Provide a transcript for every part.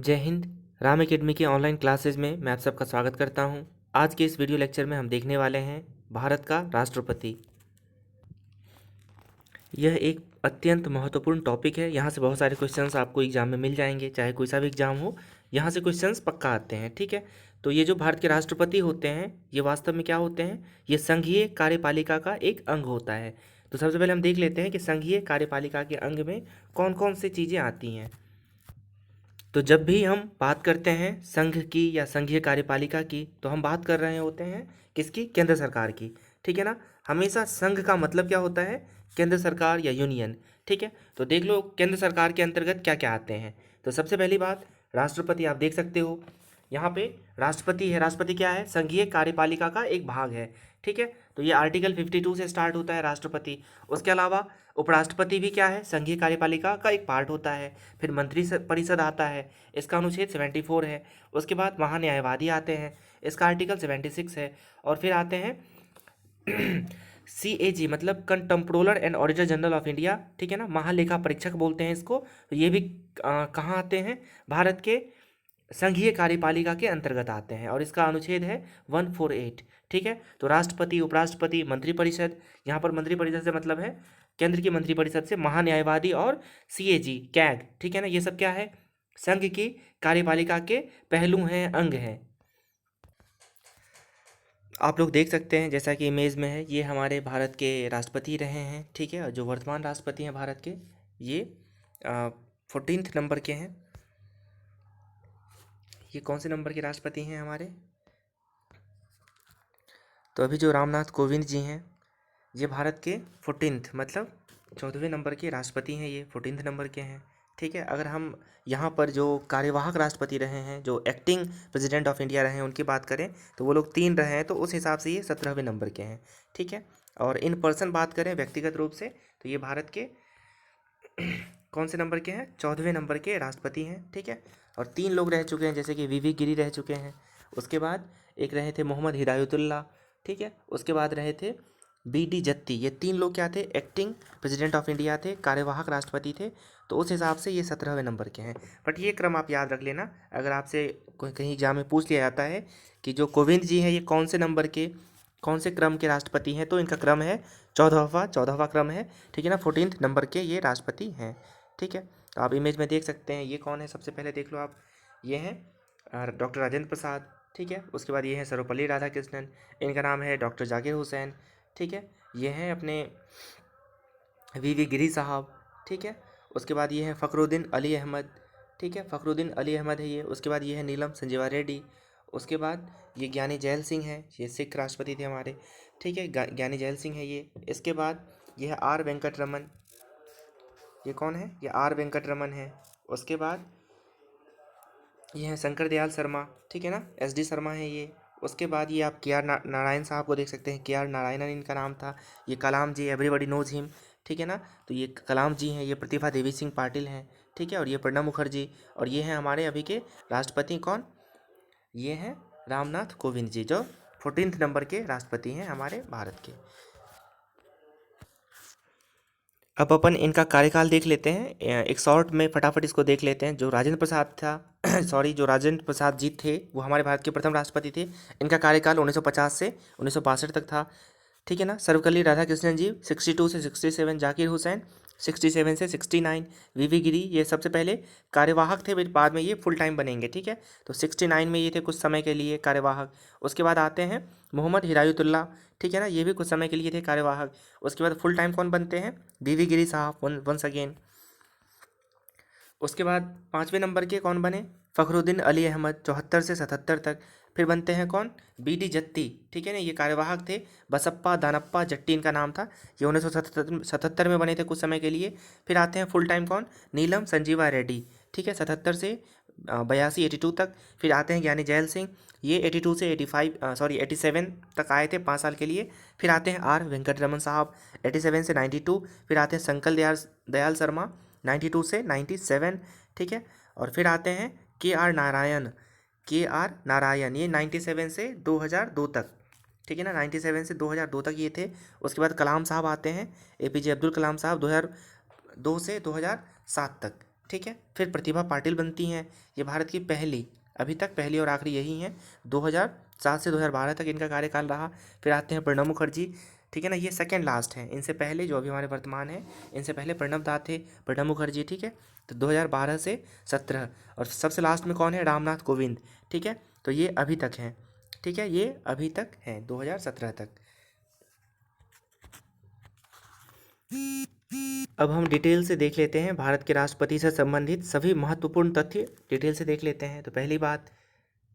जय हिंद। राम एकेडमी के online classes में मैं आप सबका स्वागत करता हूं। आज के इस वीडियो लेक्चर में हम देखने वाले हैं भारत का राष्ट्रपति। यह एक अत्यंत महत्वपूर्ण टॉपिक है। यहाँ से बहुत सारे क्वेश्चंस आपको एग्जाम में मिल जाएंगे, चाहे कोई सा भी एग्जाम हो, यहाँ से क्वेश्चंस पक्का आते हैं। ठीक है, तो ये जो भारत के राष्ट्रपति होते हैं ये वास्तव में क्या होते हैं? ये संघीय कार्यपालिका का एक अंग होता है। तो सबसे पहले हम देख लेते हैं कि संघीय कार्यपालिका के अंग में कौन कौन सी चीज़ें आती हैं। तो जब भी हम बात करते हैं संघ की या संघीय कार्यपालिका की, तो हम बात कर रहे होते हैं किसकी? केंद्र सरकार की। ठीक है ना। हमेशा संघ का मतलब क्या होता है? केंद्र सरकार या यूनियन। ठीक है, तो देख लो केंद्र सरकार के अंतर्गत क्या क्या आते हैं। तो सबसे पहली बात, राष्ट्रपति आप देख सकते हो यहाँ पे राष्ट्रपति है। राष्ट्रपति क्या है? संघीय कार्यपालिका का एक भाग है। ठीक है, तो ये आर्टिकल 52 से स्टार्ट होता है राष्ट्रपति। उसके अलावा उपराष्ट्रपति भी क्या है? संघीय कार्यपालिका का एक पार्ट होता है। फिर मंत्री परिषद आता है, इसका अनुच्छेद 74 है। उसके बाद महान्यायवादी आते हैं, इसका आर्टिकल 76 है। और फिर आते हैं CAG मतलब controller and auditor general of India. ठीक है ना, महालेखा परीक्षक बोलते हैं इसको। तो ये भी कहाँ आते हैं? भारत के संघीय कार्यपालिका के अंतर्गत आते हैं और इसका अनुच्छेद है 148। ठीक है, तो राष्ट्रपति, उपराष्ट्रपति, मंत्रिपरिषद, यहाँ पर मंत्रिपरिषद से मतलब है केंद्र की मंत्रिपरिषद से, महान्यायवादी और CAG कैग। ठीक है ना, ये सब क्या है? संघ की कार्यपालिका के पहलू हैं, अंग हैं। आप लोग देख सकते हैं जैसा कि इमेज में है, ये हमारे भारत के राष्ट्रपति रहे हैं। ठीक है, और जो वर्तमान राष्ट्रपति हैं भारत के, ये 14th नंबर के हैं। ये कौन से नंबर के राष्ट्रपति हैं हमारे? तो अभी जो रामनाथ कोविंद जी हैं, ये भारत के 14th मतलब 14वें नंबर के राष्ट्रपति हैं। ये 14th नंबर के हैं। ठीक है, अगर हम यहाँ पर जो कार्यवाहक राष्ट्रपति रहे हैं, जो एक्टिंग प्रेसिडेंट ऑफ इंडिया रहे हैं, उनकी बात करें तो वो लोग 3 रहे हैं, तो उस हिसाब से ये 17वें नंबर के हैं। ठीक है, और इन पर्सन बात करें व्यक्तिगत रूप से, तो ये भारत के कौन से नंबर के हैं? 14वें नंबर के राष्ट्रपति हैं। ठीक है, और 3 लोग रह चुके हैं, जैसे कि VV गिरी रह चुके हैं। उसके बाद एक रहे थे मोहम्मद हिदायतुल्लाह। ठीक है, उसके बाद रहे थे BD जत्ती। ये 3 लोग क्या थे? एक्टिंग प्रेसिडेंट ऑफ इंडिया थे, कार्यवाहक राष्ट्रपति थे। तो उस हिसाब से ये 17वें नंबर के हैं। बट ये क्रम आप याद रख लेना, अगर आपसे कहीं एग्जाम में पूछ लिया जाता है कि जो कोविंद जी हैं ये कौन से नंबर के, कौन से क्रम के राष्ट्रपति हैं, तो इनका क्रम है 14वां क्रम है। ठीक है ना, 14th नंबर के ये राष्ट्रपति हैं। ठीक है, तो आप इमेज में देख सकते हैं ये कौन है। सबसे पहले देख लो आप, ये हैं डॉक्टर राजेंद्र प्रसाद। ठीक है, उसके बाद ये हैं सर्वपल्ली राधाकृष्णन, इनका नाम है डॉक्टर जाकिर हुसैन। ठीक है, ये हैं अपने VV गिरी साहब। ठीक है, उसके बाद ये हैं फ़खरुद्दीन अली अहमद। ठीक है, फ़खरुद्दीन अली अहमद है ये। उसके बाद ये है नीलम संजीवा रेड्डी। उसके बाद ये ज्ञानी जैल सिंह है, ये सिख राष्ट्रपति थे हमारे। ठीक है, ज्ञानी जैल सिंह है ये। इसके बाद ये है R वेंकट रमन। ये कौन है? ये R वेंकट रमन है। उसके बाद ये हैं शंकर दयाल शर्मा। ठीक है ना, SD शर्मा है ये। उसके बाद ये आप KR नारायण साहब को देख सकते हैं, KR नारायणन इनका नाम था। ये कलाम जी, एवरीबॉडी नोज हिम। ठीक है ना, तो ये कलाम जी हैं। ये प्रतिभा देवी सिंह पाटिल हैं। ठीक है, और ये प्रणब मुखर्जी। और ये हैं हमारे अभी के राष्ट्रपति कौन? ये हैं रामनाथ कोविंद जी, जो 14th नंबर के राष्ट्रपति हैं हमारे भारत के। अब अपन इनका कार्यकाल देख लेते हैं, एक शॉर्ट में फटाफट इसको देख लेते हैं। जो राजेंद्र प्रसाद था सॉरी, जो राजेंद्र प्रसाद जी थे वो हमारे भारत के प्रथम राष्ट्रपति थे। इनका कार्यकाल 1950 से 1962 तक था। ठीक है ना, सर्वपल्ली राधाकृष्णन जी 62 से 67, जाकिर हुसैन 67 से 69, VV गिरी ये सबसे पहले कार्यवाहक थे, फिर बाद में ये फुल टाइम बनेंगे। ठीक है, तो 69 में ये थे कुछ समय के लिए कार्यवाहक। उसके बाद आते हैं मोहम्मद हिदायतुल्लाह। ठीक है ना, ये भी कुछ समय के लिए थे कार्यवाहक। उसके बाद फुल टाइम कौन बनते हैं? VV गिरी साहब वंस अगेन। उसके बाद 5वें नंबर के कौन बने? फ़खरुद्दीन अली अहमद 74 से 77 तक। फिर बनते हैं कौन? BD जत्ती। ठीक है ना, ये कार्यवाहक थे। बसप्पा दानप्पा जट्टी इनका नाम था। ये 1977 में बने थे कुछ समय के लिए। फिर आते हैं फुल टाइम कौन? नीलम संजीवा रेड्डी। ठीक है, 77 से 82 82 तक। फिर आते हैं ज्ञानी जैल सिंह, ये 82 से 87 तक आए थे 5 साल के लिए। फिर आते हैं R वेंकट रमन साहब 87 से 92। फिर आते हैं शंकर दयाल शर्मा 92 से 97। ठीक है, और फिर आते हैं KR नारायण, ये 97 से 2002 तक। ठीक है ना, 97 से 2002 तक ये थे। उसके बाद कलाम साहब आते हैं, APJ अब्दुल कलाम साहब 2002 से 2007 तक। ठीक है। फिर प्रतिभा पाटिल बनती हैं, ये भारत की पहली, अभी तक पहली और आखिरी यही हैं, 2007 से 2012 तक इनका कार्यकाल रहा। फिर आते हैं प्रणब मुखर्जी, ठीक है ना, ये सेकंड लास्ट हैं, इनसे पहले जो अभी हमारे वर्तमान है, इनसे पहले प्रणब दा थे, प्रणब मुखर्जी, ठीक है। तो 2012 से 17, और सबसे लास्ट में कौन है, रामनाथ कोविंद, ठीक है। तो ये अभी तक हैं, ठीक है, ये अभी तक हैं 2017 तक। अब हम डिटेल से देख लेते हैं भारत के राष्ट्रपति से संबंधित सभी महत्वपूर्ण तथ्य, डिटेल से देख लेते हैं। तो पहली बात,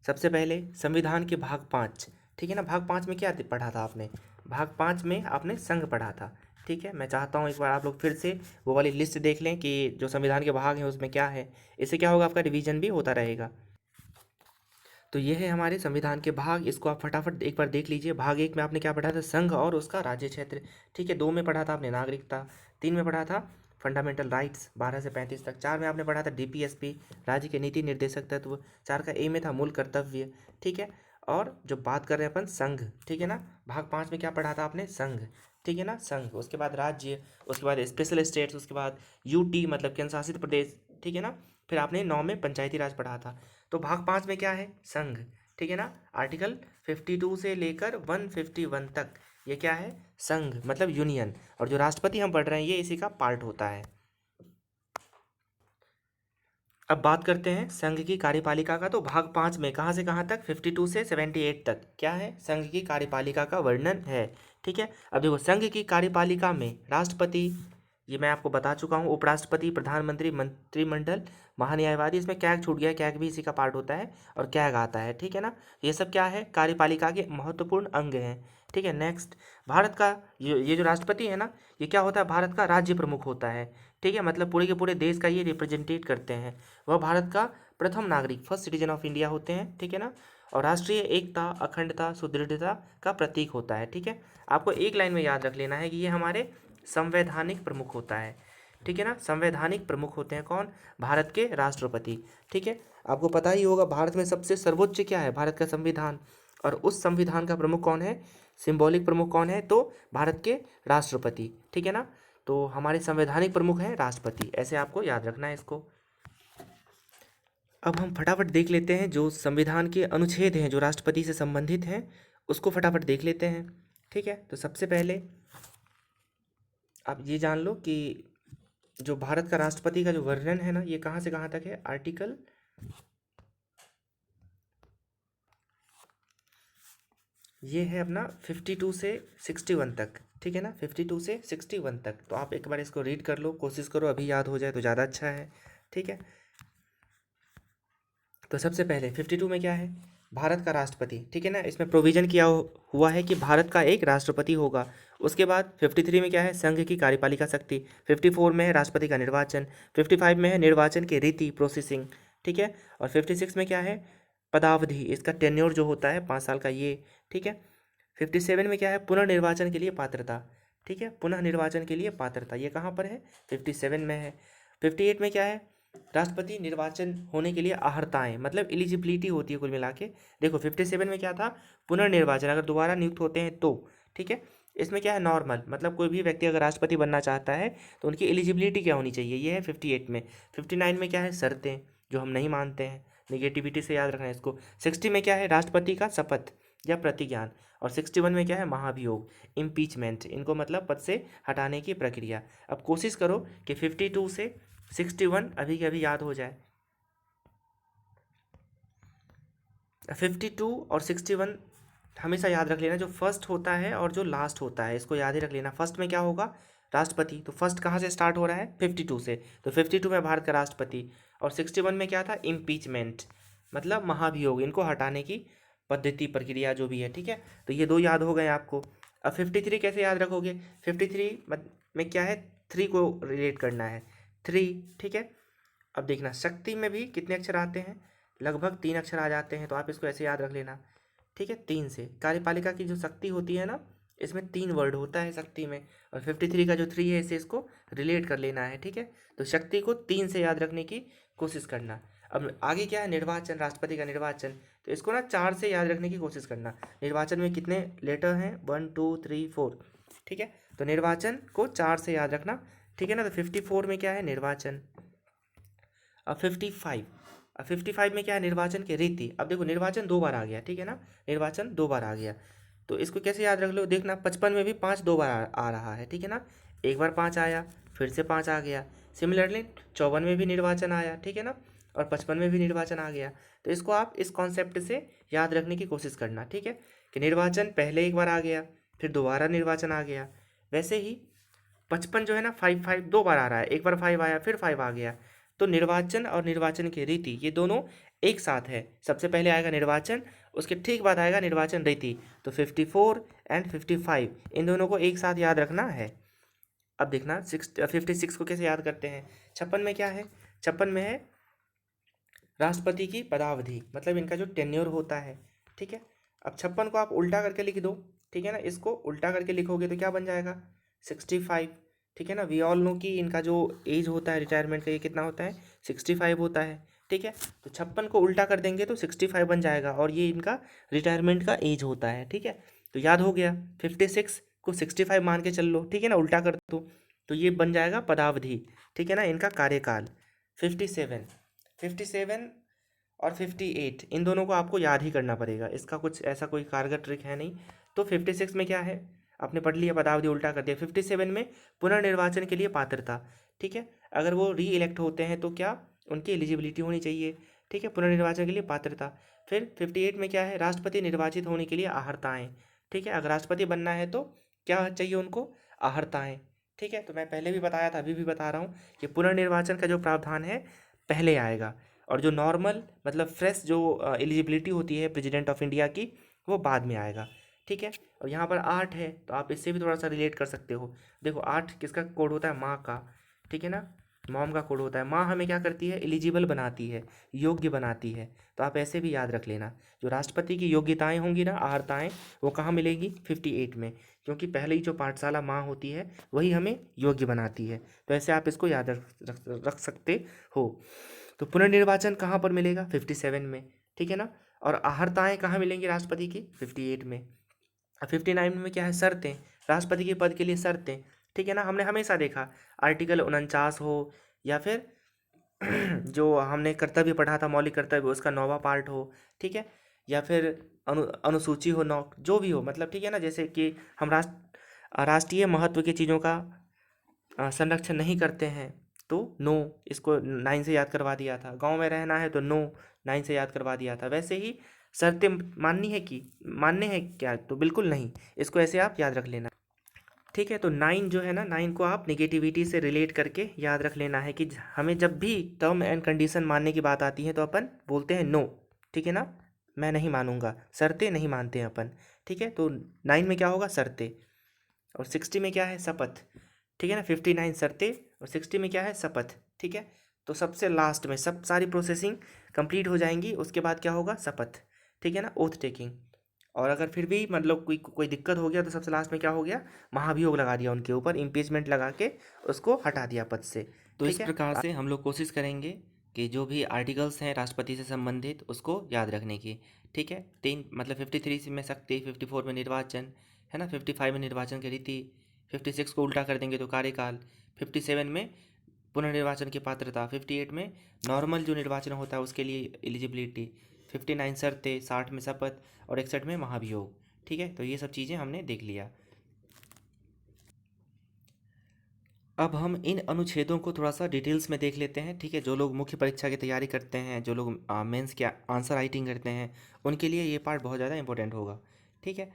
सबसे पहले संविधान के भाग 5, ठीक है ना, भाग 5 में क्या पढ़ा था आपने, भाग 5 में आपने संघ पढ़ा था, ठीक है। मैं चाहता हूँ एक बार आप लोग फिर से वो वाली लिस्ट देख लें कि जो संविधान के भाग हैं उसमें क्या है, इससे क्या होगा, आपका रिवीजन भी होता रहेगा। तो ये है हमारे संविधान के भाग, इसको आप फटाफट एक बार देख लीजिए। भाग 1 में आपने क्या पढ़ा था, संघ और उसका राज्य क्षेत्र, ठीक है। 2 में पढ़ा था आपने नागरिकता, 3 में पढ़ा था फंडामेंटल राइट्स 12 से 35 तक, 4 में आपने पढ़ा था डीपीएसपी, राज्य के नीति निर्देशक तत्व, 4 का ए में था मूल कर्तव्य, ठीक है। और जो बात कर रहे हैं अपन संघ, ठीक है ना, भाग 5 में क्या पढ़ा था आपने, संघ, ठीक है ना, संघ, उसके बाद राज्य, उसके बाद स्पेशल स्टेट्स, उसके बाद यूटी मतलब केंद्र शासित प्रदेश, ठीक है ना। फिर आपने 9 में पंचायती राज पढ़ा था। तो भाग 5 में क्या है, संघ, ठीक है ना। आर्टिकल 52 से लेकर 151 तक ये क्या है, संघ मतलब यूनियन, और जो राष्ट्रपति हम पढ़ रहे हैं ये इसी का पार्ट होता है। अब बात करते हैं संघ की कार्यपालिका का। तो भाग 5 में कहाँ से कहाँ तक, 52 से 78 तक क्या है, संघ की कार्यपालिका का वर्णन है, ठीक है। अब देखो संघ की कार्यपालिका में राष्ट्रपति, ये मैं आपको बता चुका हूँ, उपराष्ट्रपति, प्रधानमंत्री, मंत्रिमंडल, महान्यायवादी, इसमें कैग छूट गया, कैग भी इसी का पार्ट होता है, और कैग आता है, ठीक है ना। ये सब क्या है, कार्यपालिका के महत्वपूर्ण अंग हैं, ठीक है। नेक्स्ट, भारत का ये जो राष्ट्रपति है ना, ये क्या होता है, भारत का राज्य प्रमुख होता है, ठीक है, मतलब पूरे के पूरे देश का ये रिप्रेजेंटेट करते हैं। वह भारत का प्रथम नागरिक, फर्स्ट सिटीजन ऑफ इंडिया होते हैं, ठीक है ना। और राष्ट्रीय एकता, अखंडता, सुदृढ़ता का प्रतीक होता है, ठीक है। आपको एक लाइन में याद रख लेना है कि ये हमारे संवैधानिक प्रमुख होता है, ठीक है ना। संवैधानिक प्रमुख होते हैं कौन, भारत के राष्ट्रपति, ठीक है। आपको पता ही होगा भारत में सबसे सर्वोच्च क्या है, भारत का संविधान, और उस संविधान का प्रमुख कौन है, सिंबॉलिक प्रमुख कौन है, तो भारत के राष्ट्रपति, ठीक है ना। तो हमारे संवैधानिक प्रमुख हैं राष्ट्रपति, ऐसे आपको याद रखना है इसको। अब हम फटाफट देख लेते हैं जो संविधान के अनुच्छेद हैं जो राष्ट्रपति से संबंधित हैं, उसको फटाफट देख लेते हैं, ठीक है। तो सबसे पहले आप ये जान लो कि जो भारत का राष्ट्रपति का जो वर्णन है ना, ये कहाँ से कहाँ तक है, आर्टिकल, ये है अपना 52 से 61 तक, ठीक है ना, 52 से 61 तक। तो आप एक बार इसको रीड कर लो, कोशिश करो अभी याद हो जाए तो ज़्यादा अच्छा है, ठीक है। तो सबसे पहले 52 में क्या है, भारत का राष्ट्रपति, ठीक है ना, इसमें प्रोविजन किया हुआ है कि भारत का एक राष्ट्रपति होगा। उसके बाद 53 में क्या है, संघ की कार्यपालिका शक्ति, 54 में है राष्ट्रपति का निर्वाचन, 55 में है निर्वाचन के रीति प्रोसेसिंग, ठीक है। और 56 में क्या है, पदावधि, इसका टेन्योर जो होता है 5 साल का ये, ठीक है। 57 में क्या है, पुनर्निर्वाचन के लिए पात्रता, ठीक है, पुनः निर्वाचन के लिए पात्रता, ये कहाँ पर है, 57 में है। 58 में क्या है, राष्ट्रपति निर्वाचन होने के लिए अहर्ताएं मतलब एलिजिबिलिटी होती है कुल मिला के। देखो 57 में क्या था, पुनर्निर्वाचन, अगर दोबारा नियुक्त होते हैं तो, ठीक है। इसमें क्या है, नॉर्मल मतलब कोई भी व्यक्ति अगर राष्ट्रपति बनना चाहता है तो उनकी एलिजिबिलिटी क्या होनी चाहिए, ये है 58 में। 59 में क्या है, शर्तें जो हम नहीं मानते हैं, निगेटिविटी से याद रखना है इसको। 60 में क्या है, राष्ट्रपति का शपथ या प्रतिज्ञान। और 61 में क्या है, महाभियोग, इम्पीचमेंट, इनको मतलब पद से हटाने की प्रक्रिया। अब कोशिश करो कि 52 से 61 अभी के अभी याद हो जाए। 52 और 61 हमेशा याद रख लेना, जो फर्स्ट होता है और जो लास्ट होता है इसको याद ही रख लेना। फर्स्ट में क्या होगा, राष्ट्रपति, तो फर्स्ट कहाँ से स्टार्ट हो रहा है, 52 से, तो 52 में भारत का राष्ट्रपति। और 61 में क्या था, इम्पीचमेंट मतलब महाभियोग, इनको हटाने की पद्धति प्रक्रिया जो भी है, ठीक है। तो ये दो याद हो गए आपको। अब 53 कैसे याद रखोगे, 53 में क्या है, 3 को रिलेट करना है, 3, ठीक है। अब देखना शक्ति में भी कितने अक्षर आते हैं, लगभग 3 अक्षर आ जाते हैं, तो आप इसको ऐसे याद रख लेना, ठीक है। 3 से कार्यपालिका की जो शक्ति होती है ना, इसमें 3 वर्ड होता है शक्ति में, और 53 का जो 3 है इसे इसको रिलेट कर लेना है, ठीक है। तो शक्ति को 3 से याद रखने की कोशिश करना। अब आगे क्या है, निर्वाचन, राष्ट्रपति का निर्वाचन, तो इसको ना 4 से याद रखने की कोशिश करना। निर्वाचन में कितने लेटर हैं, 1 2 3 4, ठीक है। तो निर्वाचन को 4 से याद रखना, ठीक है ना। तो 54 में क्या है, निर्वाचन, अब 55, अब 55 में क्या है, निर्वाचन की रीति। अब देखो निर्वाचन 2 बार आ गया, ठीक है ना, निर्वाचन 2 बार आ गया, तो इसको कैसे याद रख लो, देखना 55 में भी 5 2 बार आ रहा है, ठीक है ना, एक बार 5 आया, फिर से 5 आ गया। सिमिलरली 54 में भी निर्वाचन आया, ठीक है ना, और 55 में भी निर्वाचन आ गया। तो इसको आप इस कॉन्सेप्ट से याद रखने की कोशिश करना, ठीक है, कि निर्वाचन पहले एक बार आ गया, फिर दोबारा निर्वाचन आ गया। वैसे ही 55 जो है ना, 5 5 2 बार आ रहा है, एक बार 5 आया, फिर 5 आ गया। तो निर्वाचन और निर्वाचन की रीति ये दोनों एक साथ है। सबसे पहले आएगा निर्वाचन, उसके ठीक बाद आएगा निर्वाचन रीति। तो 54 एंड 55 इन दोनों को एक साथ याद रखना है। अब देखना 56 को कैसे याद करते हैं। 56 में क्या है, 56 में है राष्ट्रपति की पदावधि, मतलब इनका जो टेन्योर होता है, ठीक है। अब 56 को आप उल्टा करके लिख दो, ठीक है ना, इसको उल्टा करके लिखोगे तो क्या बन जाएगा, 65, ठीक है ना। वी ऑल नो कि इनका जो एज होता है रिटायरमेंट का, ये कितना होता है, 65 होता है, ठीक है। तो 56 को उल्टा कर देंगे तो 65 बन जाएगा, और ये इनका रिटायरमेंट का एज होता है, ठीक है। तो याद हो गया, 56 को 65 मान के चल लो, ठीक है ना, उल्टा कर दो तो ये बन जाएगा पदावधि, ठीक है ना, इनका कार्यकाल। 57, 57 और 58 इन दोनों को आपको याद ही करना पड़ेगा, इसका कुछ ऐसा कोई कारगर ट्रिक है नहीं। तो 56 में क्या है, आपने पढ़ लिया, पदावधि उल्टा कर दिया। 57 में पुनर्निर्वाचन के लिए पात्रता, ठीक है, अगर वो री इलेक्ट होते हैं तो क्या उनकी एलिजिबिलिटी होनी चाहिए, ठीक है, पुनर्निर्वाचन के लिए पात्रता। फिर 58 में क्या है, राष्ट्रपति निर्वाचित होने के लिए अहर्ताएँ, ठीक है, अगर राष्ट्रपति बनना है तो क्या चाहिए उनको, अहर्ताएँ, ठीक है। तो मैं पहले भी बताया था, अभी भी बता रहा हूँ कि पुनर्निर्वाचन का जो प्रावधान है पहले आएगा, और जो नॉर्मल मतलब फ्रेश जो एलिजिबिलिटी होती है प्रेसिडेंट ऑफ इंडिया की, वो बाद में आएगा, ठीक है। और यहाँ पर 8 है तो आप इससे भी थोड़ा सा रिलेट कर सकते हो। देखो 8 किसका कोड होता है, माँ का, ठीक है ना, मॉम का कोड होता है। माँ हमें क्या करती है, एलिजिबल बनाती है, योग्य बनाती है। तो आप ऐसे भी याद रख लेना, जो राष्ट्रपति की योग्यताएं होंगी ना, अहर्ताएँ, वो कहाँ मिलेगी, 58 में, क्योंकि पहले ही जो पाठशाला माँ होती है वही हमें योग्य बनाती है। तो ऐसे आप इसको याद रख सकते हो। तो पुनर्निर्वाचन कहाँ पर मिलेगा, 57 में, ठीक है ना। और अहर्ताएँ कहाँ मिलेंगी राष्ट्रपति की, 58 में। 59 में क्या है, शर्तें, राष्ट्रपति के पद के लिए शर्तें, ठीक है ना। हमने हमेशा देखा आर्टिकल 49 हो, या फिर जो हमने कर्तव्य पढ़ा था, मौलिक कर्तव्य, उसका 9वां पार्ट हो, ठीक है, या फिर अनुसूची हो, 9 जो भी हो, मतलब ठीक है ना। जैसे कि हम राष्ट्रीय महत्व की चीज़ों का संरक्षण नहीं करते हैं तो नो, इसको 9 से याद करवा दिया था। गांव में रहना है तो नो, 9 से याद करवा दिया था। वैसे ही शर्तें माननी है कि मानने हैं क्या, तो बिल्कुल नहीं, इसको ऐसे आप याद रख लेना, ठीक है। तो 9 जो है ना, 9 को आप निगेटिविटी से रिलेट करके याद रख लेना है कि हमें जब भी टर्म एंड कंडीशन मानने की बात आती है तो अपन बोलते हैं नो, ठीक है ना, मैं नहीं मानूंगा, शर्तें नहीं मानते हैं अपन, ठीक है। तो 9 में क्या होगा, शर्तें, और 60 में क्या है, शपथ, ठीक है ना। 59 शर्तें और 60 में क्या है, शपथ, ठीक है। तो सबसे लास्ट में सब सारी प्रोसेसिंग कंप्लीट हो जाएंगी, उसके बाद क्या होगा, शपथ, ठीक है ना, ओथ टेकिंग। और अगर फिर भी मतलब कोई कोई दिक्कत हो गया तो सबसे लास्ट में क्या हो गया, महाभियोग लगा दिया उनके ऊपर, इम्पीचमेंट लगा के उसको हटा दिया पद से। तो इस प्रकार से हम लोग कोशिश करेंगे कि जो भी आर्टिकल्स हैं राष्ट्रपति से संबंधित उसको याद रखने की, ठीक है। 3 मतलब 53 में शक्ति, 54 में निर्वाचन, है ना, 55 में निर्वाचन की रीति, 56 को उल्टा कर देंगे तो कार्यकाल, 57 में पुनर्निर्वाचन की पात्रता, 58 में नॉर्मल जो निर्वाचन होता है उसके लिए एलिजिबिलिटी, 59 शर्तें, 60 में शपथ, और 61 में महाभियोग, ठीक है। तो ये सब चीज़ें हमने देख लिया। अब हम इन अनुच्छेदों को थोड़ा सा डिटेल्स में देख लेते हैं, ठीक है। जो लोग मुख्य परीक्षा की तैयारी करते हैं, जो लोग मेंस के आंसर राइटिंग करते हैं, उनके लिए ये पार्ट बहुत ज़्यादा इंपॉर्टेंट होगा, ठीक है।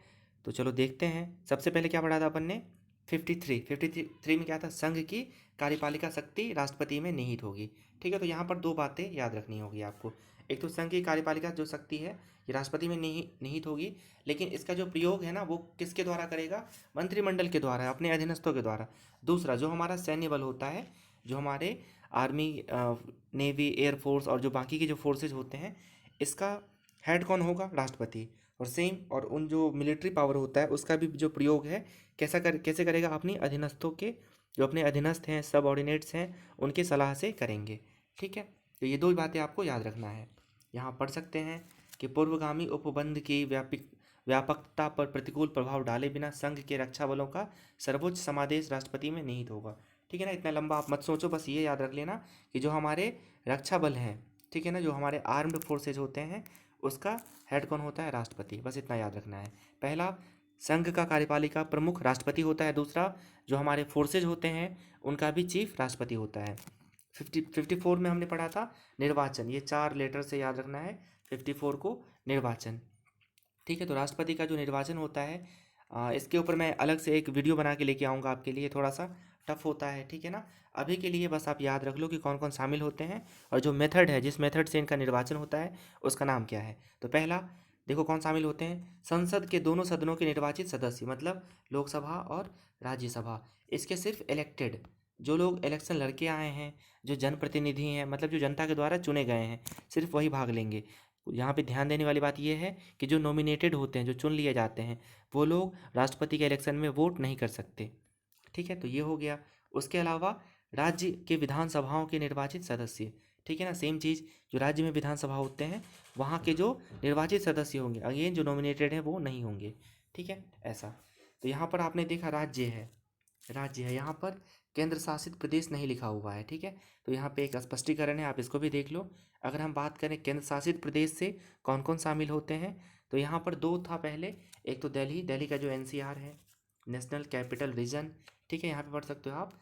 तो चलो देखते हैं। सबसे पहले क्या पढ़ा था अपन ने, 53 में क्या था, संघ की कार्यपालिका शक्ति राष्ट्रपति में निहित होगी, ठीक है। तो यहाँ पर 2 बातें याद रखनी होगी आपको। एक तो संघ की कार्यपालिका जो शक्ति है ये राष्ट्रपति में निहित होगी, लेकिन इसका जो प्रयोग है ना वो किसके द्वारा करेगा, मंत्रिमंडल के द्वारा, अपने अधीनस्थों के द्वारा। दूसरा, जो हमारा सैन्य बल होता है, जो हमारे आर्मी, नेवी, एयरफोर्स और जो बाकी के जो फोर्सेज होते हैं, इसका हेड कौन होगा, राष्ट्रपति। और सेम, और उन जो मिलिट्री पावर होता है उसका भी जो प्रयोग है कैसे करेगा, अपनी अधीनस्थों के, जो अपने अधीनस्थ हैं, सब ऑर्डिनेट्स हैं, उनके सलाह से करेंगे, ठीक है। तो ये 2 बातें आपको याद रखना है। यहाँ पढ़ सकते हैं कि पूर्वगामी उपबंध की व्यापकता पर प्रतिकूल प्रभाव डाले बिना संघ के रक्षा बलों का सर्वोच्च समादेश राष्ट्रपति में निहित होगा, ठीक है ना, इतना लंबा आप मत सोचो, बस ये याद रख लेना कि जो हमारे रक्षा बल हैं, ठीक है ना, जो हमारे आर्म्ड फोर्सेज होते हैं, उसका हेड कौन होता है? राष्ट्रपति। बस इतना याद रखना है। पहला, संघ का कार्यपालिका प्रमुख राष्ट्रपति होता है। दूसरा, जो हमारे फोर्सेज होते हैं उनका भी चीफ राष्ट्रपति होता है। 54 में हमने पढ़ा था निर्वाचन, ये 4 लेटर से याद रखना है 54 को, निर्वाचन। ठीक है, तो राष्ट्रपति का जो निर्वाचन होता है इसके ऊपर मैं अलग से एक वीडियो बना के लेके आऊँगा आपके लिए, थोड़ा सा टफ होता है, ठीक है ना। अभी के लिए बस आप याद रख लो कि कौन कौन शामिल होते हैं और जो मेथड है, जिस मेथड से इनका निर्वाचन होता है उसका नाम क्या है। तो पहला देखो कौन शामिल होते हैं, संसद के दोनों सदनों के निर्वाचित सदस्य, मतलब लोकसभा और राज्यसभा। इसके सिर्फ इलेक्टेड, जो लोग इलेक्शन लड़के आए हैं, जो जनप्रतिनिधि हैं, मतलब जो जनता के द्वारा चुने गए हैं, सिर्फ वही भाग लेंगे। यहाँ पे ध्यान देने वाली बात यह है कि जो नॉमिनेटेड होते हैं, जो चुन लिए जाते हैं, वो लोग राष्ट्रपति के इलेक्शन में वोट नहीं कर सकते। ठीक है, तो ये हो गया। उसके अलावा राज्य के विधानसभाओं के निर्वाचित सदस्य, ठीक है ना, सेम चीज़, जो राज्य में विधानसभा होते हैं वहाँ के जो निर्वाचित सदस्य होंगे, अगेन जो नॉमिनेटेड हैं वो नहीं होंगे। ठीक है, ऐसा। तो यहाँ पर आपने देखा राज्य है, राज्य है, यहाँ पर केंद्र शासित प्रदेश नहीं लिखा हुआ है। ठीक है, तो यहाँ पे एक स्पष्टीकरण है, आप इसको भी देख लो। अगर हम बात करें केंद्र शासित प्रदेश से कौन कौन शामिल होते हैं, तो यहाँ पर 2 था पहले। एक तो दिल्ली, दिल्ली का जो एनसीआर है, नेशनल कैपिटल रीजन। ठीक है, यहाँ पे पढ़ सकते हो आप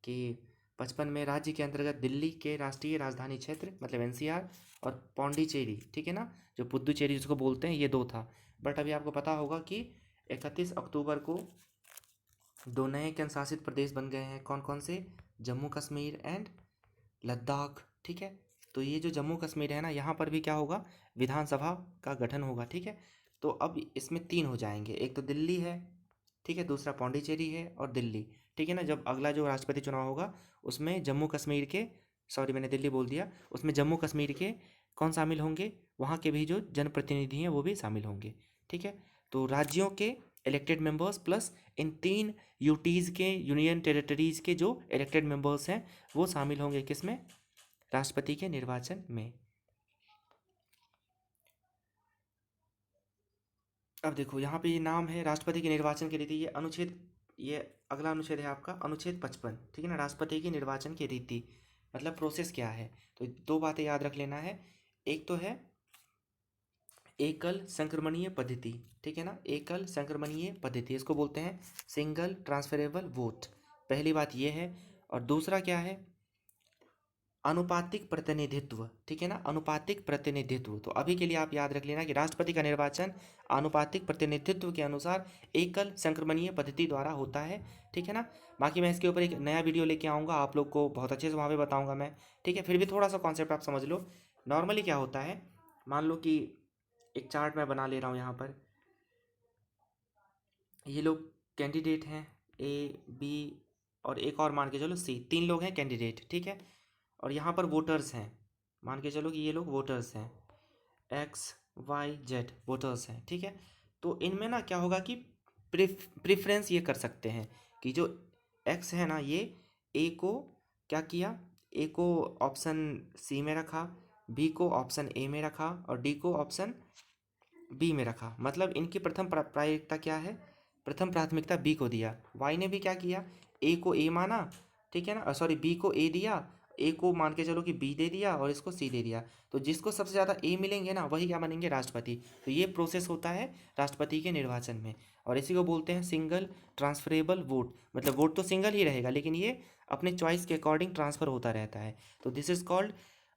कि 55 में राज्य के अंतर्गत दिल्ली के राष्ट्रीय राजधानी क्षेत्र मतलब एनसीआर, और पौंडीचेरी, ठीक है ना, जो पुद्दुचेरी जिसको बोलते हैं, ये 2 था। बट अभी आपको पता होगा कि 31 अक्टूबर को 2 नए केंद्र शासित प्रदेश बन गए हैं। कौन कौन से? जम्मू कश्मीर एंड लद्दाख। ठीक है, तो ये जो जम्मू कश्मीर है ना, यहाँ पर भी क्या होगा? विधानसभा का गठन होगा। ठीक है, तो अब इसमें 3 हो जाएंगे, एक तो दिल्ली है, ठीक है, दूसरा पौंडीचेरी है और दिल्ली। ठीक है ना, जब अगला जो राष्ट्रपति चुनाव होगा उसमें जम्मू कश्मीर के, सॉरी मैंने दिल्ली बोल दिया, उसमें जम्मू कश्मीर के कौन शामिल होंगे? वहाँ के भी जो जनप्रतिनिधि हैं वो भी शामिल होंगे। ठीक है, तो राज्यों के इलेक्टेड मेंबर्स प्लस इन 3 यूटीज़ के, यूनियन टेरिटरीज़ के जो इलेक्टेड मेंबर्स हैं वो शामिल होंगे किसमें? राष्ट्रपति के निर्वाचन में। अब देखो यहाँ पे ये नाम है राष्ट्रपति के निर्वाचन की रीति, ये अनुच्छेद, ये अगला अनुच्छेद है आपका अनुच्छेद 55। ठीक है ना, राष्ट्रपति के निर्वाचन की रीति मतलब प्रोसेस क्या है। तो 2 बातें याद रख लेना है। एक तो है एकल संक्रमणीय पद्धति, ठीक है ना, एकल संक्रमणीय पद्धति, इसको बोलते हैं सिंगल ट्रांसफरेबल वोट। पहली बात ये है। और दूसरा क्या है? अनुपातिक प्रतिनिधित्व। ठीक है ना, अनुपातिक प्रतिनिधित्व। तो अभी के लिए आप याद रख लेना कि राष्ट्रपति का निर्वाचन अनुपातिक प्रतिनिधित्व के अनुसार एकल संक्रमणीय पद्धति द्वारा होता है। ठीक है ना, बाकी मैं इसके ऊपर एक नया वीडियो लेके आऊँगा, आप लोग को बहुत अच्छे से वहाँ पे बताऊँगा मैं। ठीक है, फिर भी थोड़ा सा कॉन्सेप्ट आप समझ लो। नॉर्मली क्या होता है, मान लो कि एक चार्ट मैं बना ले रहा हूँ यहाँ पर, ये लोग कैंडिडेट हैं, ए बी और एक और मान के चलो सी, 3 लोग हैं कैंडिडेट। ठीक है, और यहाँ पर वोटर्स हैं, मान के चलो कि ये लोग वोटर्स हैं, एक्स वाई जेड वोटर्स हैं। ठीक है, तो इनमें ना क्या होगा कि प्रेफरेंस ये कर सकते हैं कि जो एक्स है ना, ये ए को क्या किया, ए को ऑप्शन सी में रखा, बी को ऑप्शन ए में रखा और डी को ऑप्शन बी में रखा। मतलब इनकी प्रथम प्रायिकता क्या है? प्रथम प्राथमिकता बी को दिया। वाई ने भी क्या किया? ए को ए माना, ठीक है ना, सॉरी बी को ए दिया, ए को मान के चलो कि बी दे दिया और इसको सी दे दिया। तो जिसको सबसे ज़्यादा ए मिलेंगे ना, वही क्या बनेंगे? राष्ट्रपति। तो ये प्रोसेस होता है राष्ट्रपति के निर्वाचन में, और इसी को बोलते हैं सिंगल ट्रांसफरेबल वोट। मतलब वोट तो सिंगल ही रहेगा, लेकिन ये अपने चॉइस के अकॉर्डिंग ट्रांसफ़र होता रहता है। तो this is called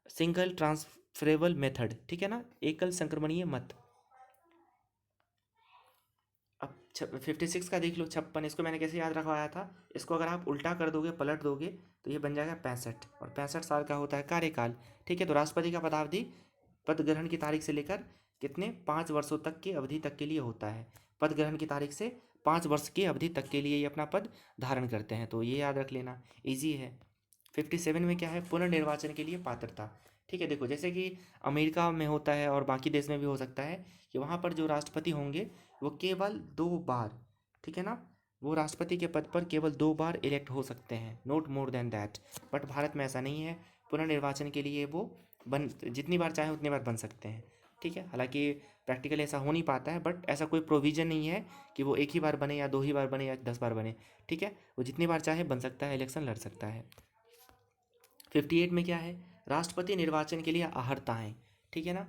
single transferable method. ठीक है ना, एकल संक्रमणीय मत। अब 56 का देख लो, 56, इसको मैंने कैसे याद रखवाया था, इसको अगर आप उल्टा कर दोगे, पलट दोगे, तो ये बन जाएगा 65, और 65 साल का होता है कार्यकाल। ठीक है, तो राष्ट्रपति का पदावधि पद ग्रहण की तारीख से लेकर कितने 5 वर्षों तक की अवधि तक के लिए होता है। पद ग्रहण की तारीख से 5 वर्ष की अवधि तक के लिए ये अपना पद धारण करते हैं, तो ये याद रख लेना, ईजी है। 57 में क्या है? पुनर्निर्वाचन के लिए पात्रता। ठीक है, देखो जैसे कि अमेरिका में होता है और बाकी देश में भी हो सकता है कि वहाँ पर जो राष्ट्रपति होंगे वो केवल 2 बार, ठीक है ना, वो राष्ट्रपति के पद पर केवल 2 बार इलेक्ट हो सकते हैं, not more than that. But Bharat में ऐसा नहीं है, पुनर्निर्वाचन के लिए वो जितनी बार चाहें उतनी बार बन सकते हैं। ठीक है, हालांकि प्रैक्टिकल ऐसा हो नहीं पाता है, बट ऐसा कोई प्रोविज़न नहीं है कि वो एक ही बार बने या 2 ही बार बने या 10 बार बने, ठीक है। वो जितनी बार चाहे बन सकता है, इलेक्शन लड़ सकता है। 58 में क्या है, राष्ट्रपति निर्वाचन के लिए अहर्ता हैं, ठीक है ना।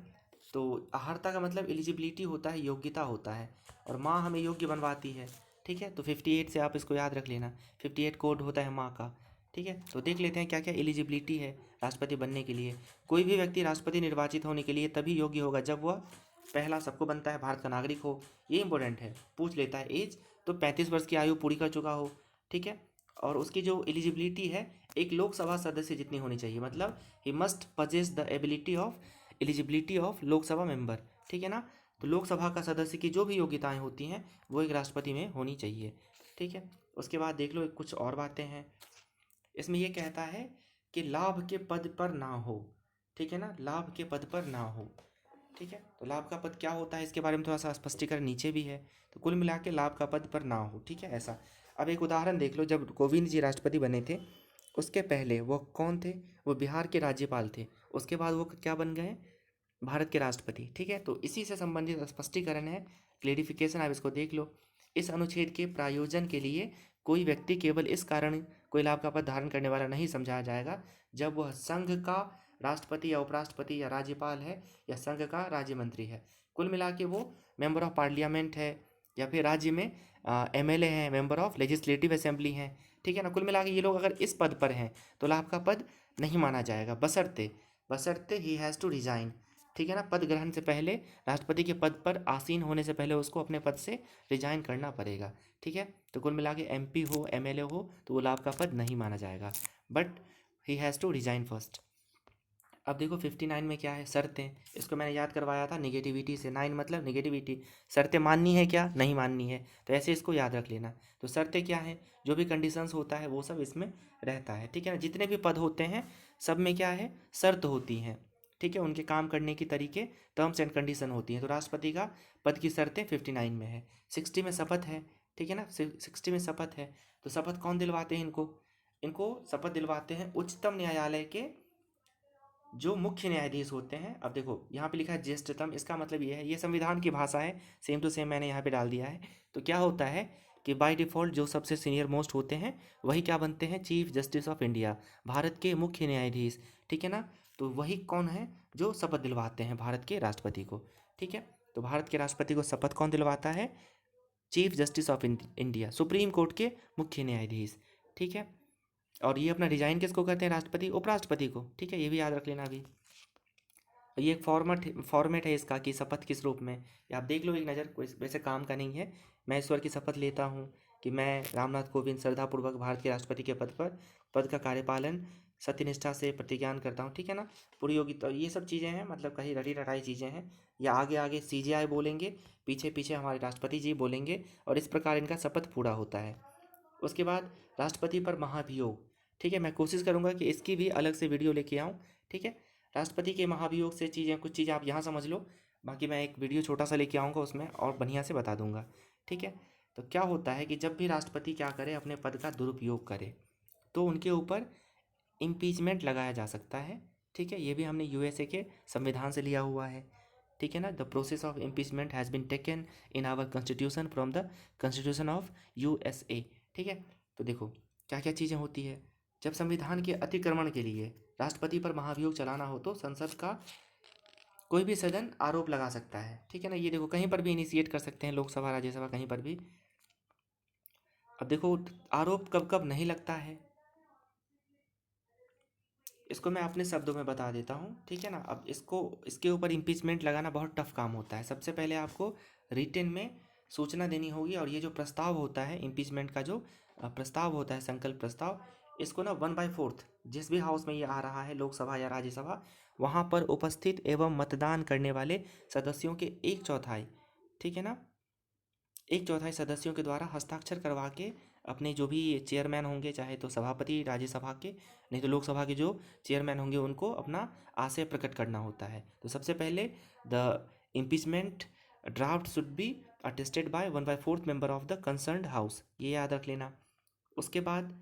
तो अहर्ता का मतलब एलिजिबिलिटी होता है, योग्यता होता है, और माँ हमें योग्य बनवाती है, ठीक है। तो 58 से आप इसको याद रख लेना, 58 कोड होता है माँ का, ठीक है। तो देख लेते हैं क्या क्या एलिजिबिलिटी है राष्ट्रपति बनने के लिए। कोई भी व्यक्ति राष्ट्रपति निर्वाचित होने के लिए तभी योग्य होगा जब वह, पहला सबको बनता है, भारत का नागरिक हो, ये इंपॉर्टेंट है, पूछ लेता है एज, तो 35 वर्ष की आयु पूरी कर चुका हो, ठीक है। और उसकी जो एलिजिबिलिटी है, एक लोकसभा सदस्य जितनी होनी चाहिए, मतलब he must possess the ability of eligibility of Lok Sabha member, ठीक है ना। तो लोकसभा का सदस्य की जो भी योग्यताएं होती हैं वो एक राष्ट्रपति में होनी चाहिए, ठीक है। उसके बाद देख लो कुछ और बातें हैं इसमें। ये कहता है कि लाभ के पद पर ना हो, ठीक है ना, लाभ के पद पर ना हो, ठीक है। तो लाभ का पद क्या होता है इसके बारे में थोड़ा सा स्पष्टीकरण नीचे भी है। तो कुल मिला के लाभ का पद पर ना हो, ठीक है, ऐसा। अब एक उदाहरण देख लो, जब कोविंद जी राष्ट्रपति बने थे उसके पहले वो कौन थे, वो बिहार के राज्यपाल थे, उसके बाद वो क्या बन गए, भारत के राष्ट्रपति, ठीक है। तो इसी से संबंधित स्पष्टीकरण है, क्लेरिफिकेशन, आप इसको देख लो। इस अनुच्छेद के प्रायोजन के लिए कोई व्यक्ति केवल इस कारण कोई लाभ का पद धारण करने वाला नहीं समझाया जाएगा जब वह संघ का राष्ट्रपति या उपराष्ट्रपति या राज्यपाल है या संघ का राज्य मंत्री है। कुल मिला के वो मेंबर ऑफ पार्लियामेंट है, या फिर राज्य में एमएलए हैं, मेंबर ऑफ लेजिस्लेटिव असेंबली हैं, ठीक है ना। कुल मिला के ये लोग अगर इस पद पर हैं तो लाभ का पद नहीं माना जाएगा, बशर्ते बशर्ते ही हैज़ टू रिजाइन, ठीक है ना। पद ग्रहण से पहले, राष्ट्रपति के पद पर आसीन होने से पहले उसको अपने पद से रिजाइन करना पड़ेगा, ठीक है। तो कुल मिला के एमपी हो, एमएलए हो, तो वो लाभ का पद नहीं माना जाएगा, but he has to resign first. अब देखो 59 में क्या है, शर्तें। इसको मैंने याद करवाया था निगेटिविटी से, 9 मतलब निगेटिविटी, शर्तें माननी है क्या, नहीं माननी है, तो ऐसे इसको याद रख लेना। तो शर्तें क्या है, जो भी कंडीशंस होता है वो सब इसमें रहता है, ठीक है ना। जितने भी पद होते हैं सब में क्या है, शर्त होती हैं, ठीक है, उनके काम करने की तरीके, टर्म्स एंड कंडीशन होती हैं। तो राष्ट्रपति का पद की शर्तें 59 में है। 60 में शपथ है, ठीक है ना, 60 में शपथ है। तो शपथ कौन दिलवाते हैं इनको, इनको शपथ दिलवाते हैं उच्चतम न्यायालय के जो मुख्य न्यायाधीश होते हैं। अब देखो यहाँ पे लिखा है ज्येष्ठतम, इसका मतलब ये है, ये संविधान की भाषा है, सेम टू सेम मैंने यहाँ पे डाल दिया है। तो क्या होता है कि बाय डिफ़ॉल्ट जो सबसे सीनियर मोस्ट होते हैं वही क्या बनते हैं, chief justice of India, Bharat के मुख्य न्यायाधीश, ठीक है ना। तो वही कौन है जो शपथ दिलवाते हैं भारत के राष्ट्रपति को, ठीक है। तो भारत के राष्ट्रपति को शपथ कौन दिलवाता है, chief justice of India, supreme court के मुख्य न्यायाधीश, ठीक है। और ये अपना रिजाइन किसको करते हैं, राष्ट्रपति उपराष्ट्रपति को, ठीक है, ये भी याद रख लेना अभी। ये एक फॉर्मेट है इसका कि शपथ किस रूप में, ये आप देख लो एक नज़र, कोई वैसे काम का नहीं है। मैं ईश्वर की शपथ लेता हूँ कि मैं रामनाथ कोविंद श्रद्धापूर्वक भारत के राष्ट्रपति के पद का कार्यपालन सत्यनिष्ठा से प्रतिज्ञान करता हूँ, ठीक है ना। पूरी योगी, तो ये सब चीज़ें हैं, मतलब कहीं रटी रटाई चीज़ें हैं। या आगे आगे सीजेआई बोलेंगे, पीछे पीछे हमारे राष्ट्रपति जी बोलेंगे, और इस प्रकार इनका शपथ पूरा होता है। उसके बाद राष्ट्रपति पर महाभियोग, ठीक है, मैं कोशिश करूँगा कि इसकी भी अलग से वीडियो लेके आऊँ, ठीक है। राष्ट्रपति के महाभियोग से चीज़ें, कुछ चीज़ें आप यहाँ समझ लो, बाकी मैं एक वीडियो छोटा सा लेके आऊँगा, उसमें और बढ़िया से बता दूंगा, ठीक है। तो क्या होता है कि जब भी राष्ट्रपति क्या करे, अपने पद का दुरुपयोग करे, तो उनके ऊपर इम्पीचमेंट लगाया जा सकता है, ठीक है। ये भी हमने यूएसए के संविधान से लिया हुआ है, ठीक है ना। The process of impeachment has been taken in our constitution from the constitution of USA, ठीक है। तो देखो क्या क्या चीज़ें होती है, जब संविधान के अतिक्रमण के लिए राष्ट्रपति पर महाभियोग चलाना हो तो संसद का कोई भी सदन आरोप लगा सकता है, ठीक है ना। ये देखो कहीं पर भी इनिशिएट कर सकते हैं, लोकसभा राज्यसभा कहीं पर भी। अब देखो आरोप कब कब नहीं लगता है, इसको मैं अपने शब्दों में बता देता हूँ, ठीक है ना। अब इसको, इसके ऊपर इम्पीचमेंट लगाना बहुत टफ काम होता है। सबसे पहले आपको रिटन में सूचना देनी होगी, और ये जो प्रस्ताव होता है इम्पीचमेंट का, जो प्रस्ताव होता है, संकल्प प्रस्ताव, इसको ना 1/4 जिस भी हाउस में ये आ रहा है, लोकसभा या राज्यसभा, वहाँ पर उपस्थित एवं मतदान करने वाले सदस्यों के 1/4, ठीक है ना, 1/4 सदस्यों के द्वारा हस्ताक्षर करवा के अपने जो भी चेयरमैन होंगे, चाहे तो सभापति राज्यसभा के, नहीं तो लोकसभा के जो चेयरमैन होंगे, उनको अपना आशय प्रकट करना होता है। तो सबसे पहले the impeachment draft should be attested bye 1/4 member of the concerned house, ये याद रख लेना। उसके बाद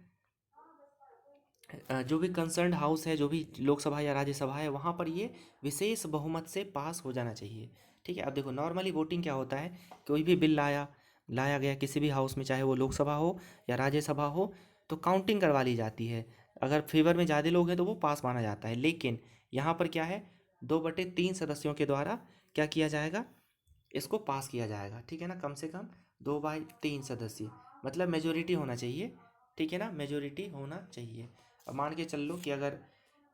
जो भी कंसर्न्ड हाउस है, जो भी लोकसभा या राज्यसभा है, वहाँ पर ये विशेष बहुमत से पास हो जाना चाहिए, ठीक है। अब देखो नॉर्मली वोटिंग क्या होता है, कोई भी बिल लाया गया किसी भी हाउस में, चाहे वो लोकसभा हो या राज्यसभा हो, तो काउंटिंग करवा ली जाती है। अगर फेवर में ज़्यादा लोग हैं तो वो पास माना जाता है। लेकिन यहाँ पर क्या है, 2/3 सदस्यों के द्वारा क्या किया जाएगा, इसको पास किया जाएगा। ठीक है ना, कम से कम 2/3 सदस्य, मतलब मेजोरिटी होना चाहिए। ठीक है ना, मेजोरिटी होना चाहिए। अब मान के चल लो कि अगर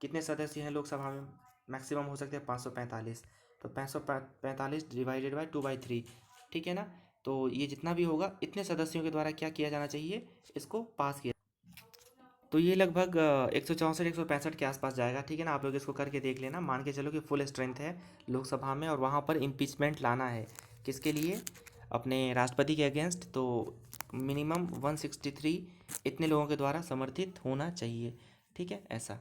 कितने सदस्य हैं लोकसभा में, मैक्सिमम हो सकते हैं 545, तो 545 डिवाइडेड बाई 2/3। ठीक है ना, तो ये जितना भी होगा इतने सदस्यों के द्वारा क्या किया जाना चाहिए, इसको पास किया। तो ये लगभग 164 165 के आसपास जाएगा। ठीक है ना, आप लोग इसको करके देख लेना। मान के चलो कि फुल स्ट्रेंथ है लोकसभा में और वहाँ पर इम्पीचमेंट लाना है, किसके लिए, अपने राष्ट्रपति के अगेंस्ट, तो मिनिमम 163 इतने लोगों के द्वारा समर्थित होना चाहिए। ठीक है, ऐसा।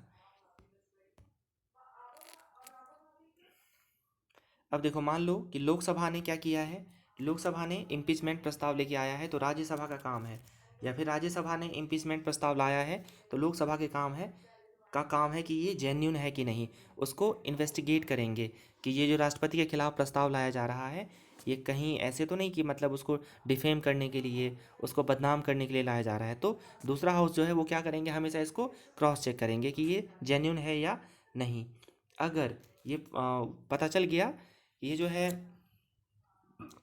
अब देखो मान लो कि लोकसभा ने क्या किया है, लोकसभा ने इम्पीचमेंट प्रस्ताव लेके आया है, तो राज्यसभा का काम है, या फिर राज्यसभा ने इम्पीचमेंट प्रस्ताव लाया है, तो लोकसभा के काम है कि ये जेन्यून है कि नहीं, उसको इन्वेस्टिगेट करेंगे कि ये जो राष्ट्रपति के खिलाफ प्रस्ताव लाया जा रहा है, ये कहीं ऐसे तो नहीं कि मतलब उसको डिफेम करने के लिए, उसको बदनाम करने के लिए लाया जा रहा है। तो दूसरा हाउस जो है वो क्या करेंगे, हमेशा इसको क्रॉस चेक करेंगे कि ये जेन्यून है या नहीं। अगर ये पता चल गया ये जो है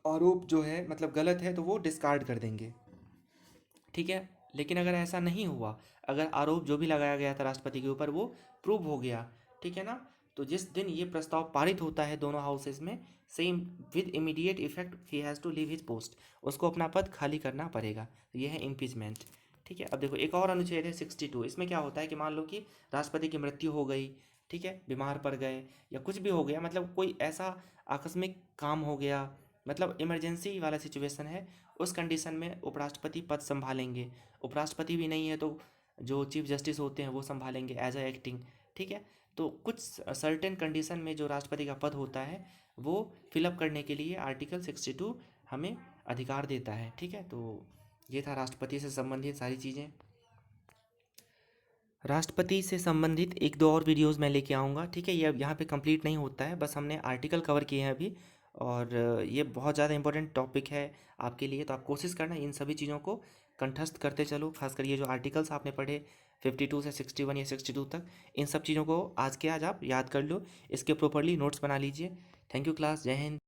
आरोप जो है मतलब गलत है, तो वो डिस्कार्ड कर देंगे। ठीक है, लेकिन अगर ऐसा नहीं हुआ, अगर आरोप जो भी लगाया गया था राष्ट्रपति के ऊपर वो प्रूव हो गया, ठीक है ना, तो जिस दिन ये प्रस्ताव पारित होता है दोनों हाउसेस में, same with immediate effect he has to leave his post, उसको अपना पद खाली करना पड़ेगा। तो ये है इम्पीचमेंट। ठीक है, अब देखो एक और अनुच्छेद है 62। इसमें क्या होता है कि मान लो कि राष्ट्रपति की मृत्यु हो गई, ठीक है, बीमार पड़ गए या कुछ भी हो गया, मतलब कोई ऐसा आकस्मिक काम हो गया, मतलब इमरजेंसी वाला सिचुएशन है, उस कंडीशन में उपराष्ट्रपति पद संभालेंगे। उपराष्ट्रपति भी नहीं है तो जो चीफ जस्टिस होते हैं वो संभालेंगे एज अ एक्टिंग। ठीक है, तो कुछ सर्टेन कंडीशन में जो राष्ट्रपति का पद होता है वो फिलअप करने के लिए आर्टिकल 62 हमें अधिकार देता है। ठीक है, तो ये था राष्ट्रपति से संबंधित सारी चीज़ें। राष्ट्रपति से संबंधित एक दो और वीडियोस मैं लेके आऊँगा। ठीक है, ये अब यहाँ पे कंप्लीट नहीं होता है, बस हमने आर्टिकल कवर किए हैं अभी, और ये बहुत ज़्यादा इंपॉर्टेंट टॉपिक है आपके लिए, तो आप कोशिश करना इन सभी चीज़ों को कंठस्थ करते चलो। खासकर ये जो आर्टिकल्स आपने पढ़े 52 से 61 या 62 तक, इन सब चीज़ों को आज के आज आप याद कर लो, इसके प्रॉपरली नोट्स बना लीजिए। थैंक यू क्लास, जय हिंद।